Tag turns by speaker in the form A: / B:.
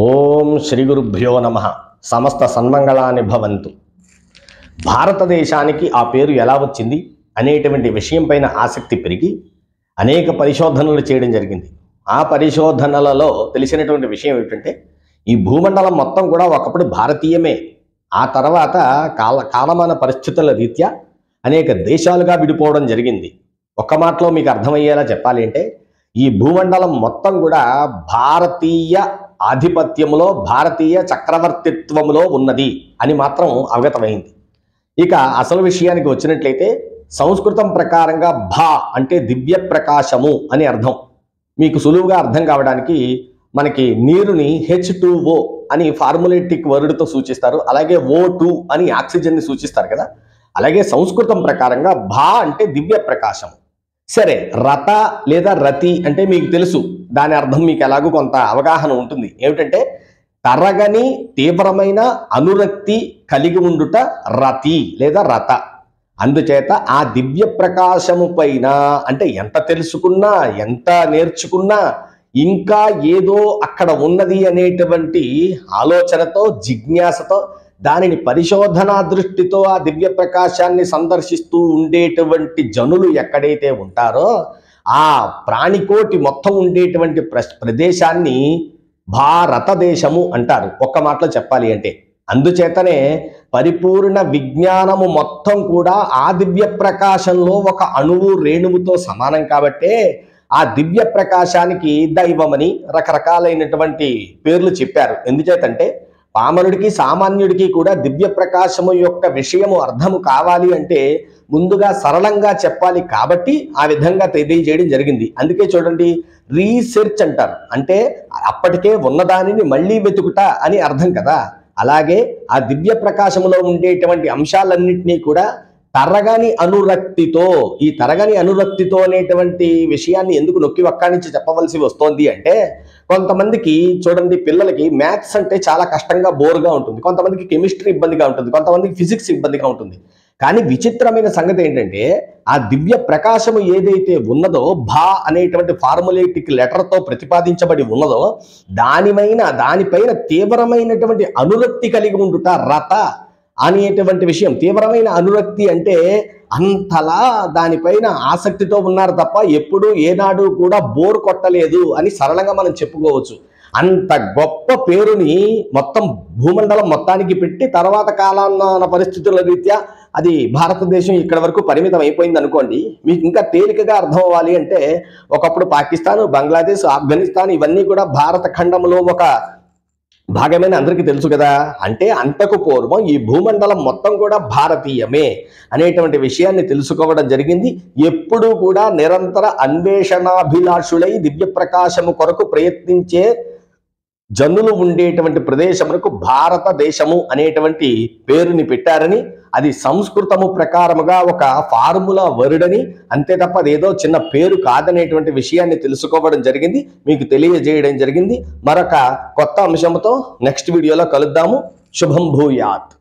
A: ఓం శ్రీ గురుభ్యో నమః. సమస్త సన్మంగళాని భవంతు. భారతదేశానికి ఆ పేరు ఎలా వచ్చింది అనేటువంటి విషయం పైన ఆసక్తి పెరిగి అనేక పరిశోధనలు చేయడం జరిగింది. ఆ పరిశోధనలలో తెలిసినటువంటి విషయం ఏమిటంటే ఈ భూమండలం మొత్తం కూడా ఒకప్పుడు భారతీయమే. ఆ తర్వాత కాలమాన పరిస్థితుల రీత్యా అనేక దేశాలుగా విడిపోవడం జరిగింది. ఒక్క మాటలో మీకు అర్థమయ్యేలా చెప్పాలి అంటే ఈ భూమండలం మొత్తం కూడా భారతీయ ఆధిపత్యంలో, భారతీయ చక్రవర్తిత్వంలో ఉన్నది అని మాత్రం అవగతమైంది. ఇక అసలు విషయానికి వచ్చినట్లయితే సంస్కృతం ప్రకారంగా భా అంటే దివ్య ప్రకాశము అని అర్థం. మీకు సులువుగా అర్థం కావడానికి మనకి నీరుని H2O అని ఫార్ములేటిక్ వర్డ్తో సూచిస్తారు, అలాగే O2 అని ఆక్సిజన్ని సూచిస్తారు కదా. అలాగే సంస్కృతం ప్రకారంగా భా అంటే దివ్య ప్రకాశం. సరే, రత లేదా రతి అంటే మీకు తెలుసు, దాని అర్థం మీకు ఎలాగో కొంత అవగాహన ఉంటుంది. ఏమిటంటే తరగని తీవ్రమైన అనురక్తి కలిగి ఉండుట రతి లేదా రత. అందుచేత ఆ దివ్య ప్రకాశము పైన అంటే ఎంత తెలుసుకున్నా, ఎంత నేర్చుకున్నా ఇంకా ఏదో అక్కడ ఉన్నది అనేటువంటి ఆలోచనతో, జిజ్ఞాసతో, దానిని పరిశోధనా దృష్టితో ఆ దివ్య ప్రకాశాన్ని సందర్శిస్తూ ఉండేటువంటి జనులు ఎక్కడైతే ఉంటారో ఆ ప్రాణికోటి మొత్తం ఉండేటువంటి ప్రదేశాన్ని భారతదేశము అంటారు, ఒక్క మాటలో చెప్పాలి అంటే. అందుచేతనే పరిపూర్ణ విజ్ఞానము మొత్తం కూడా ఆ దివ్య ప్రకాశంలో ఒక అణువు రేణువుతో సమానం కాబట్టే ఆ దివ్య ప్రకాశానికి దైవమని రకరకాలైనటువంటి పేర్లు చెప్పారు. ఎందుచేతంటే పామరుడికి సామాన్యుడికి కూడా దివ్య ప్రకాశము యొక్క విషయము అర్థము కావాలి అంటే ముందుగా సరళంగా చెప్పాలి కాబట్టి ఆ విధంగా తెలియజేయడం జరిగింది. అందుకే చూడండి, రీసెర్చ్ అంటారు, అంటే అప్పటికే ఉన్నదానిని మళ్ళీ వెతుకుట అని అర్థం కదా. అలాగే ఆ దివ్య ప్రకాశములో ఉండేటువంటి అంశాలన్నింటినీ కూడా తరగని అనురక్తితో, ఈ తరగని అనురక్తితో అనేటువంటి విషయాన్ని ఎందుకు నొక్కి వక్కానించి చెప్పవలసి వస్తోంది అంటే కొంతమందికి చూడండి, పిల్లలకి మ్యాథ్స్ అంటే చాలా కష్టంగా బోర్గా ఉంటుంది, కొంతమందికి కెమిస్ట్రీ ఇబ్బందిగా ఉంటుంది, కొంతమందికి ఫిజిక్స్ ఇబ్బందిగా ఉంటుంది. కానీ విచిత్రమైన సంగతి ఏంటంటే ఆ దివ్య ప్రకాశము ఏదైతే ఉన్నదో భా అనేటువంటి ఫార్ములేటిక్ లెటర్తో ప్రతిపాదించబడి ఉన్నదో దానిపైన తీవ్రమైనటువంటి అనురక్తి కలిగి ఉండుట రత అనేటువంటి విషయం. తీవ్రమైన అనురక్తి అంటే అంతలా దానిపైన ఆసక్తితో ఉన్నారు తప్ప ఎప్పుడు ఏనాడు కూడా బోర్ కొట్టలేదు అని సరళంగా మనం చెప్పుకోవచ్చు. అంత గొప్ప పేరుని మొత్తం భూమండలం మొత్తానికి పెట్టి తర్వాత కాలాన పరిస్థితుల రీత్యా అది భారతదేశం ఇక్కడ వరకు పరిమితం అయిపోయింది అనుకోండి. మీకు ఇంకా తేలికగా అర్థం అవ్వాలి అంటే ఒకప్పుడు పాకిస్తాన్, బంగ్లాదేశ్, ఆఫ్ఘనిస్తాన్ ఇవన్నీ కూడా భారత ఖండంలో ఒక భాగమైన అందరికీ తెలుసు కదా. అంటే అంతకు పూర్వం ఈ భూమండలం మొత్తం కూడా భారతీయమే అనేటువంటి విషయాన్ని తెలుసుకోవడం జరిగింది. ఎప్పుడూ కూడా నిరంతర అన్వేషణాభిలాషులై దివ్య ప్రకాశము కొరకు ప్రయత్నించే జనులు ఉండేటువంటి ప్రదేశములకు భారతదేశము అనేటువంటి పేరుని పెట్టారని, అది సంస్కృతము ప్రకారముగా ఒక ఫార్ములా వర్డ్ అని, అంతే తప్ప అదేదో చిన్న పేరు కాదనేటువంటి విషయాన్ని తెలుసుకోవడం జరిగింది, మీకు తెలియజేయడం జరిగింది. మరొక కొత్త అంశంతో నెక్స్ట్ వీడియోలో కలుద్దాము. శుభం భూయాత్.